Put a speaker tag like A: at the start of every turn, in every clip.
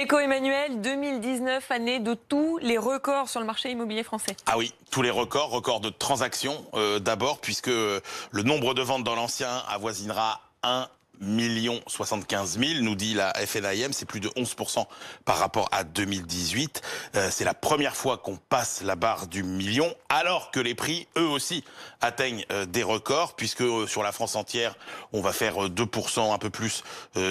A: Emmanuel, 2019, année de tous les records sur le marché immobilier français.
B: Ah oui, tous les records, records de transactions d'abord, puisque le nombre de ventes dans l'ancien avoisinera 1 075 000, nous dit la FNAIM, c'est plus de 11% par rapport à 2018. C'est la première fois qu'on passe la barre du million, alors que les prix, eux aussi, atteignent des records, puisque sur la France entière, on va faire 2%, un peu plus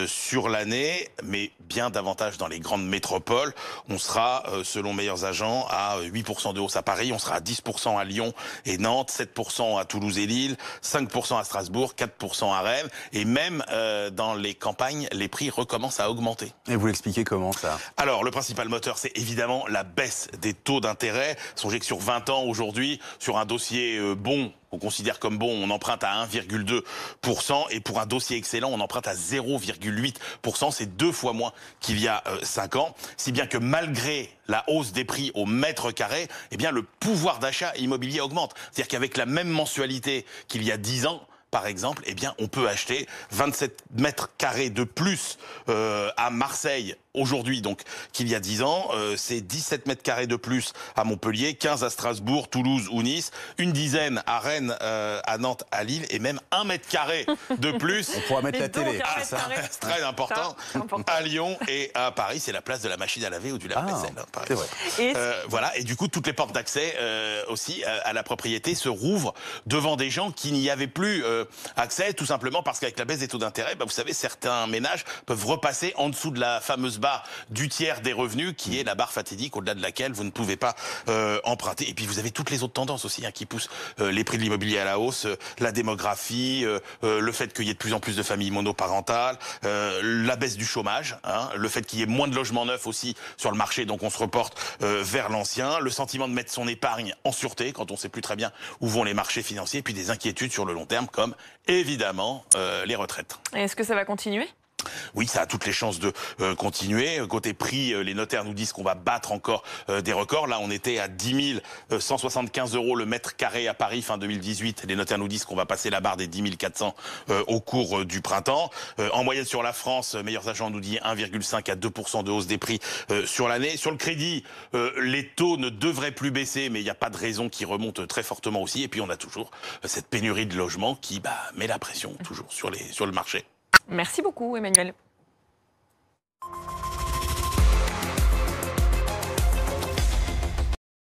B: sur l'année, mais bien davantage dans les grandes métropoles. On sera, selon meilleurs agents, à 8% de hausse à Paris, on sera à 10% à Lyon et Nantes, 7% à Toulouse et Lille, 5% à Strasbourg, 4% à Rennes, et même dans les campagnes, les prix recommencent à augmenter.
C: Et vous l'expliquez comment ça?
B: Alors, le principal moteur, c'est évidemment la baisse des taux d'intérêt. Songez que sur 20 ans aujourd'hui, sur un dossier bon, qu'on considère comme bon, on emprunte à 1,2%, et pour un dossier excellent, on emprunte à 0,8%. C'est 2 fois moins qu'il y a 5 ans. Si bien que malgré la hausse des prix au mètre carré, eh bien, le pouvoir d'achat immobilier augmente. C'est-à-dire qu'avec la même mensualité qu'il y a 10 ans, par exemple, eh bien, on peut acheter 27 mètres carrés de plus à Marseille aujourd'hui, donc qu'il y a 10 ans. C'est 17 mètres carrés de plus à Montpellier, 15 à Strasbourg, Toulouse ou Nice, une dizaine à Rennes, à Nantes, à Lille, et même 1 mètre carré de plus.
C: On pourra mettre la télé.
B: C'est très important. À Lyon et à Paris, c'est la place de la machine à laver ou du lave-vaisselle.
C: C'est vrai.
B: Voilà, et du coup, toutes les portes d'accès aussi à la propriété se rouvrent devant des gens qui n'y avaient plus accès, tout simplement parce qu'avec la baisse des taux d'intérêt, vous savez, certains ménages peuvent repasser en dessous de la fameuse barre du tiers des revenus, qui est la barre fatidique au-delà de laquelle vous ne pouvez pas emprunter. Et puis vous avez toutes les autres tendances aussi qui poussent les prix de l'immobilier à la hausse, la démographie, le fait qu'il y ait de plus en plus de familles monoparentales, la baisse du chômage, le fait qu'il y ait moins de logements neufs aussi sur le marché, donc on se reporte vers l'ancien, le sentiment de mettre son épargne en sûreté quand on ne sait plus très bien où vont les marchés financiers, et puis des inquiétudes sur le long terme comme évidemment les retraites.
A: Est-ce que ça va continuer ?
B: Oui, ça a toutes les chances de continuer. Côté prix, les notaires nous disent qu'on va battre encore des records. Là, on était à 10 175 € le mètre carré à Paris fin 2018. Les notaires nous disent qu'on va passer la barre des 10 400 au cours du printemps. En moyenne sur la France, meilleurs agents nous disent 1,5 à 2% de hausse des prix sur l'année. Sur le crédit, les taux ne devraient plus baisser, mais il n'y a pas de raison qu'ils remontent très fortement aussi. Et puis, on a toujours cette pénurie de logements qui met la pression toujours sur le marché.
A: Merci beaucoup, Emmanuel.